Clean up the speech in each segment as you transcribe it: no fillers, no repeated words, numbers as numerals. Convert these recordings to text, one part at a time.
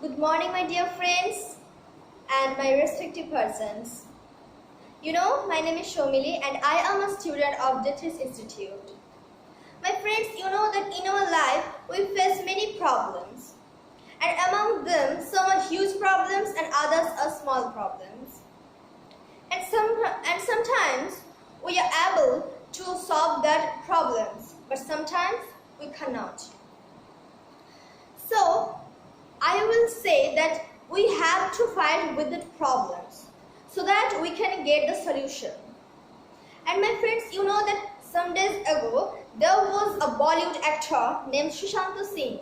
Good morning, my dear friends and my respective persons. My name is Soumili and I am a student of Dithis Institute. My friends, you know that in our life we face many problems, and among them some are huge problems and others are small problems. And sometimes we are able to solve that problems, but sometimes we cannot. So I will say that we have to fight with the problems so that we can get the solution. And my friends, you know that some days ago there was a Bollywood actor named Sushant Singh.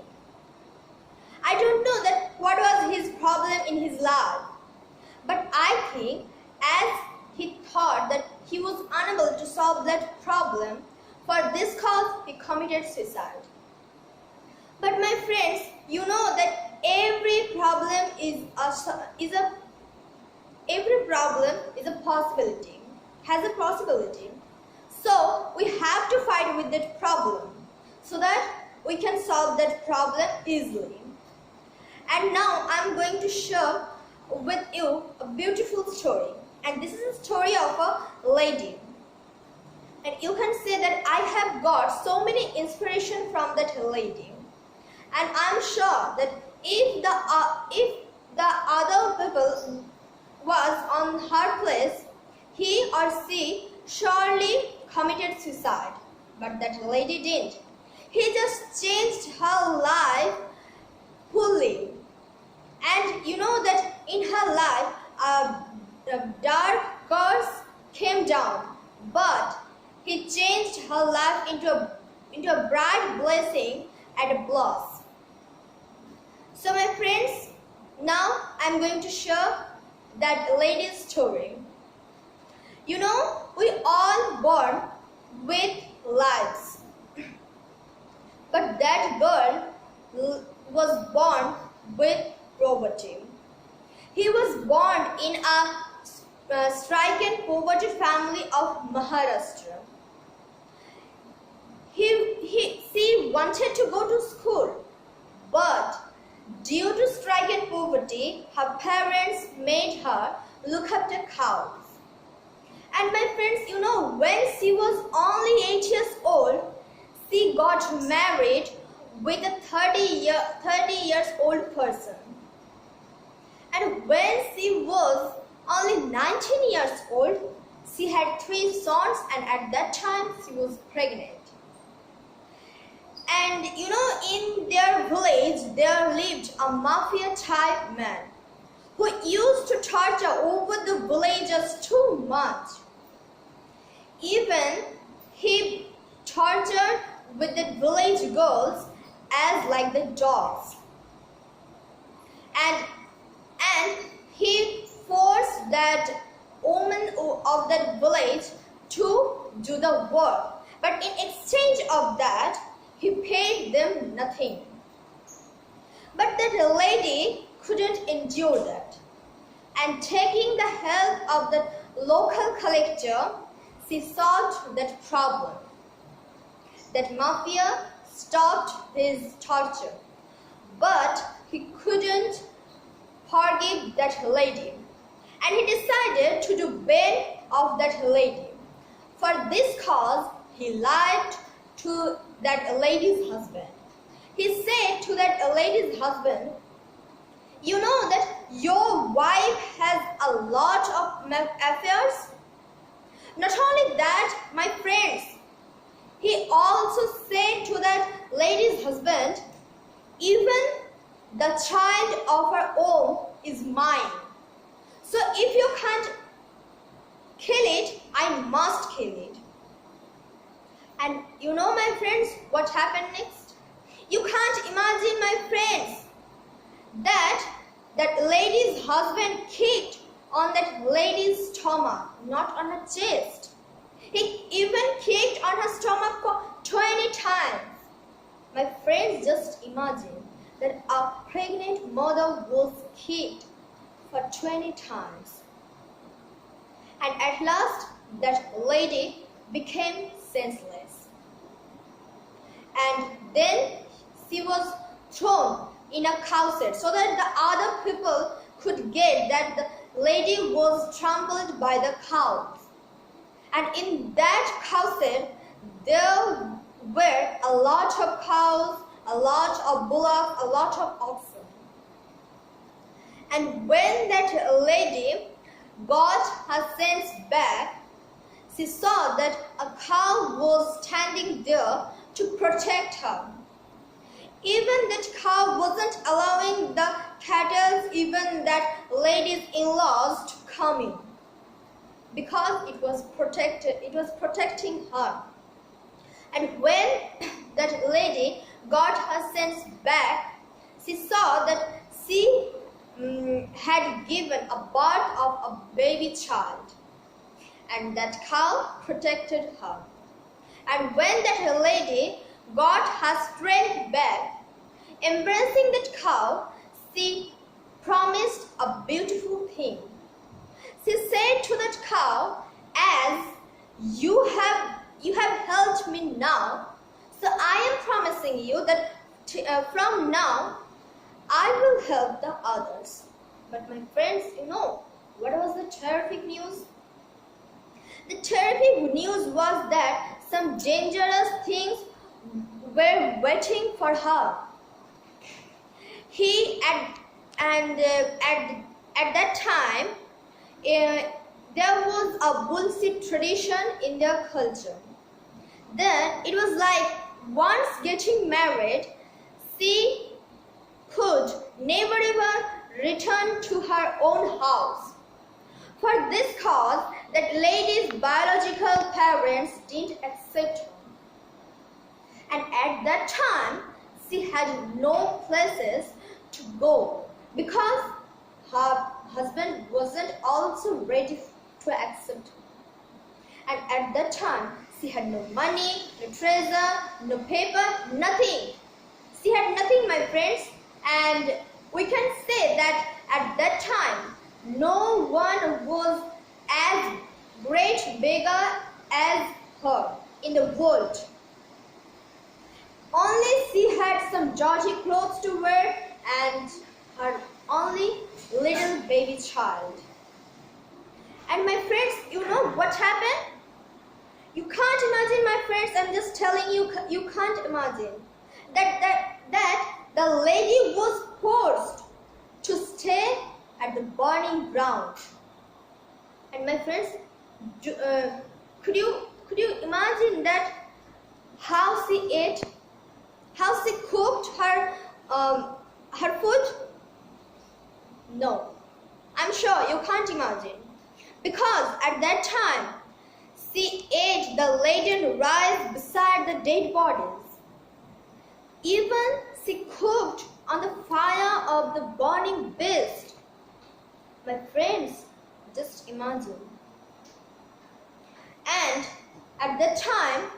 I don't know that what was his problem in his life, but I think as he thought that he was unable to solve that problem, for this cause he committed suicide. But my friends, you know that every problem is a possibility, has a possibility. So we have to fight with that problem so that we can solve that problem easily. And now I am going to share with you a beautiful story. And this is a story of a lady. And you can say that I have got so many inspiration from that lady. And I am sure that if the other people was on her place, he or she surely committed suicide. But that lady didn't. He just changed her life fully. And you know that in her life a dark curse came down, but he changed her life into a bright blessing and a bliss. So my friends, now I am going to share that lady's story. You know, we all born with lives, but that girl was born with poverty. He was born in a stricken poverty family of Maharashtra. She wanted to go to school, but due to stricken poverty, her parents made her look after cows. And my friends, you know, when she was only 8 years old, she got married with a 30 years old person. And when she was only 19 years old, she had 3 sons, and at that time she was pregnant. And you know, in their village there lived a mafia type man who used to torture over the villagers too much. Even he tortured with the village girls as like the dogs. And he forced that woman of that village to do the work. But in exchange of that, he paid them nothing. But that lady couldn't endure that. And taking the help of the local collector, she solved that problem. That mafia stopped his torture. But he couldn't forgive that lady. And he decided to do bad of that lady. For this cause, he lied to that lady's husband. He said to that lady's husband, you know that your wife has a lot of affairs? Not only that, my friends, he also said to that lady's husband, even the child of her own is mine. So if you can't kill it, I must kill it. And you know, my friends, what happened next? You can't imagine, my friends, that lady's husband kicked on that lady's stomach, not on her chest. He even kicked on her stomach for 20 times. My friends, just imagine that a pregnant mother was kicked for 20 times. And at last, that lady became senseless. And then she was thrown in a cow shed so that the other people could get that the lady was trampled by the cows. And in that cow shed, there were a lot of cows, a lot of bullocks, a lot of oxen. And when that lady got her sense back, she saw that a cow was standing there to protect her. Even that cow wasn't allowing the cattle, even that lady's in-laws, to come in, because it was protecting her. And when that lady got her sense back, she saw that she had given a birth of a baby child, and that cow protected her. And when that lady got her strength back, embracing that cow, she promised a beautiful thing. She said to that cow, "As you have helped me now, so I am promising you that from now I will help the others." But my friends, what was the terrific news? The terrific news was that some dangerous things were waiting for her. At that time, there was a bullshit tradition in their culture. Then it was like, once getting married, she could never ever return to her own house. For this cause, that lady's biological parents didn't accept her. And at that time, she had no places to go because her husband wasn't also ready to accept her. And at that time, she had no money, no treasure, no paper, nothing. She had nothing, my friends, and we can say that at that time, no one was as great beggar as her in the world. Only she had some dirty clothes to wear and her only little baby child. And my friends, you know what happened? You can't imagine, my friends, I'm just telling you, you can't imagine that the lady was forced to stay at the burning ground. And my friends, could you imagine that how she ate, how she cooked her food? No, I'm sure you can't imagine, because at that time she ate the laden rice beside the dead bodies. Even she cooked on the fire of the burning beast. My friends, just imagine. And at that time,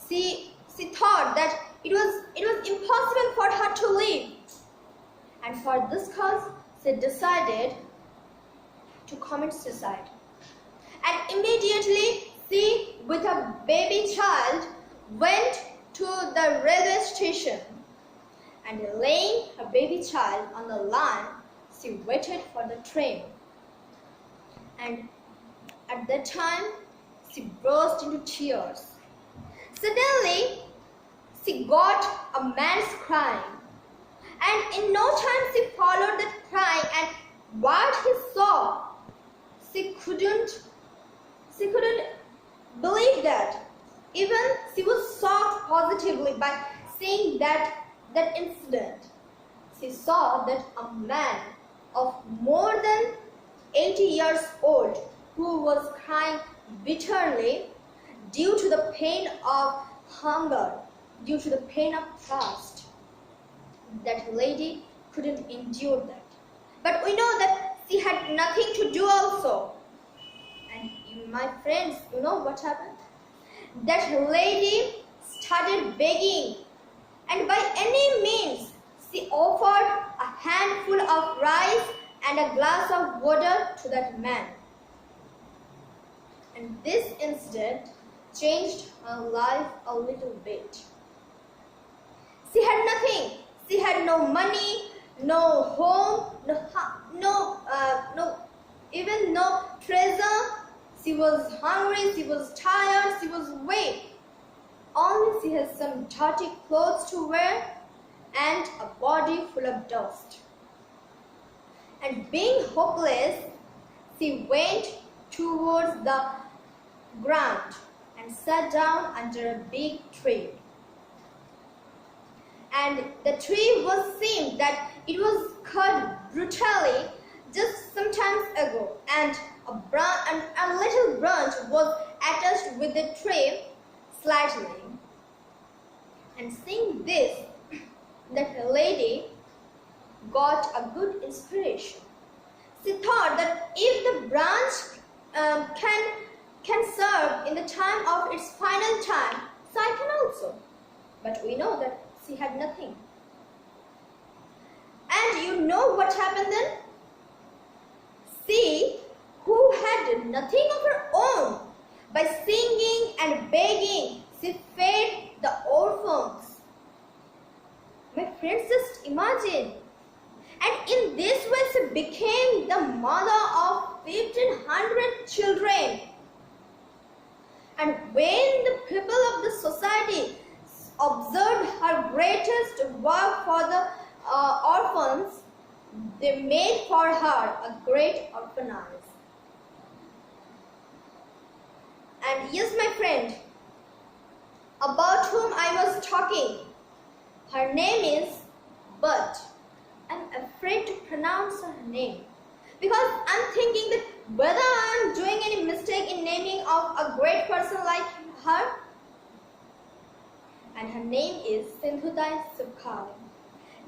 she thought that it was impossible for her to live. And for this cause, she decided to commit suicide. And immediately, she, with a baby child, went to the railway station. And laying her baby child on the line, she waited for the train. And at that time, she burst into tears. Suddenly, she got a man's crying. And in no time, she followed that cry, and what he saw, she couldn't believe that. Even she was shocked positively by seeing that incident. She saw that a man of more than 80 years old who was crying bitterly due to the pain of hunger, due to the pain of thirst. That lady couldn't endure that. But we know that she had nothing to do also. And my friends, you know what happened? That lady started begging, and by any means she offered a handful of rice and a glass of water to that man. And this incident changed her life a little bit. She had nothing. She had no money, no home, even no treasure. She was hungry, she was tired, she was weak. Only she had some dirty clothes to wear and a body full of dust. And being hopeless, she went towards the ground and sat down under a big tree. And the tree seemed that it was cut brutally just some time ago, and a little branch was attached with the tree slightly. And seeing this, that lady got a good inspiration. She thought that if the branch can serve in the time of its final time, so I can also. But we know that she had nothing. And you know what happened then? She, who had nothing of her own, by singing and begging, she fed the orphans. My friends, just imagine. And in this way, she became the mother of 1,500 children. And when the people of the society observed her greatest work for the orphans, they made for her a great orphanage. And yes, my friend, about whom I was talking, her name is, but I'm afraid to pronounce her name because I'm thinking that whether I'm doing any mistake in naming of a great person like her. And her name is Sindhutai Sukhai.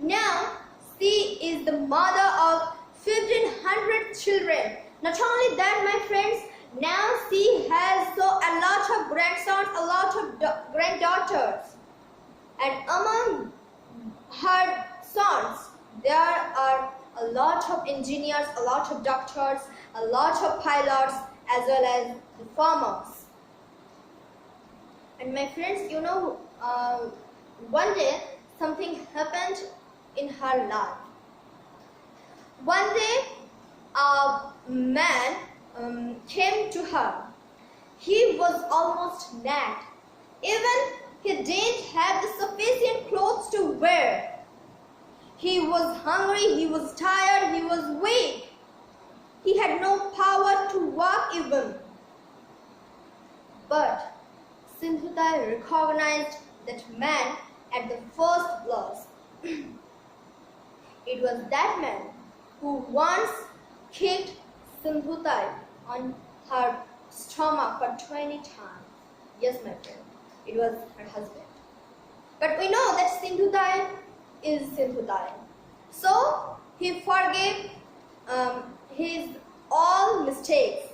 Now, she is the mother of 1,500 children. Not only that, my friends, now she has a lot of grandsons, a lot of granddaughters. And among her sons, there are a lot of engineers, a lot of doctors, a lot of pilots, as well as the farmers. And my friends, you know, one day something happened in her life. One day a man came to her. He was almost naked. Even he didn't have the sufficient clothes to wear. He was hungry, he was tired, he was weak. He had no power to walk even. But Sindhutai recognized that man at the first glance. It was that man who once kicked Sindhutai on her stomach for 20 times. Yes, my friend, it was her husband. But we know that Sindhutai is Sindhutai. So he forgave his all mistakes.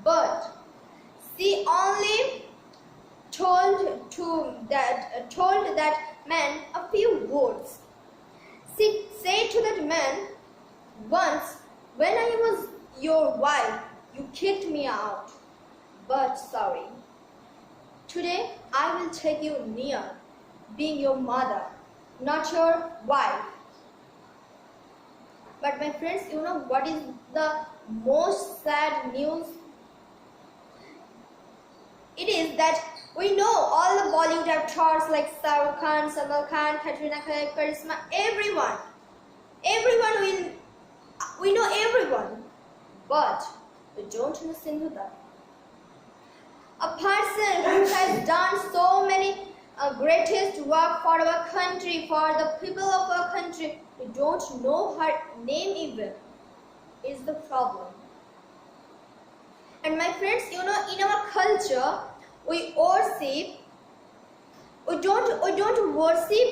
But she only told that man a few words. She said to that man, "Once, when I was your wife, you kicked me out. But sorry. Today, I will take you near, being your mother, not your wife." But my friends, you know what is the most sad news? It is that we know all the Bollywood actors like Shah Rukh Khan, Salman Khan, Katrina Kaif, Karisma, everyone we know everyone, but we don't know Sindhutai. A person who has done so many greatest work for our country, for the people of our country, we don't know her name even, is the problem. And my friends, you know, in our culture, we don't worship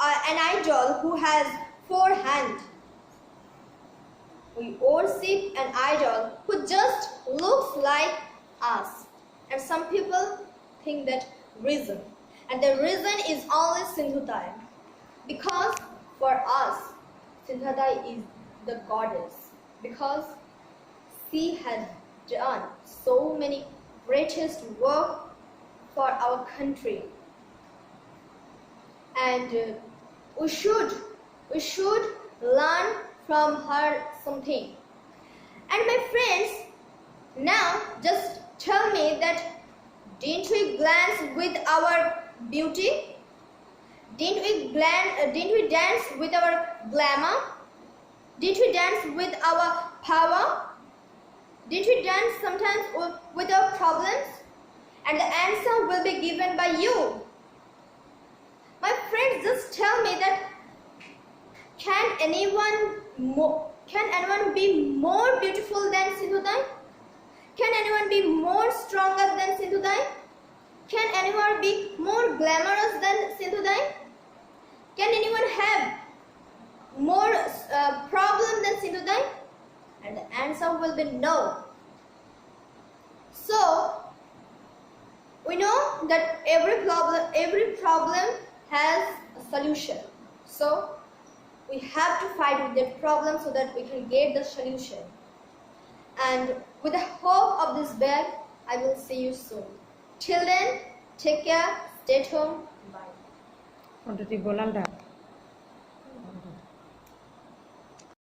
an idol who has 4 hands. We worship an idol who just looks like us. And some people think that reason. And the reason is only Sindhutai. Because for us, Sindhutai is the goddess. Because she has done so many greatest work for our country. And we should learn from her something. And my friends, now just tell me that didn't we glance with our beauty? Didn't we dance with our glamour? Didn't we dance with our power? Didn't we dance sometimes with our problems? And the answer will be given by you. My friends, just tell me that can anyone be more beautiful than Sindhudai? Can anyone be more stronger than Sindhudai? Can anyone be more glamorous than Sindhudai? Can anyone have more problem than Sindhudai? And the answer will be no. So we know that every problem has a solution. So we have to fight with that problem so that we can get the solution. And with the hope of this bag, I will see you soon. Till then, take care, stay at home, bye.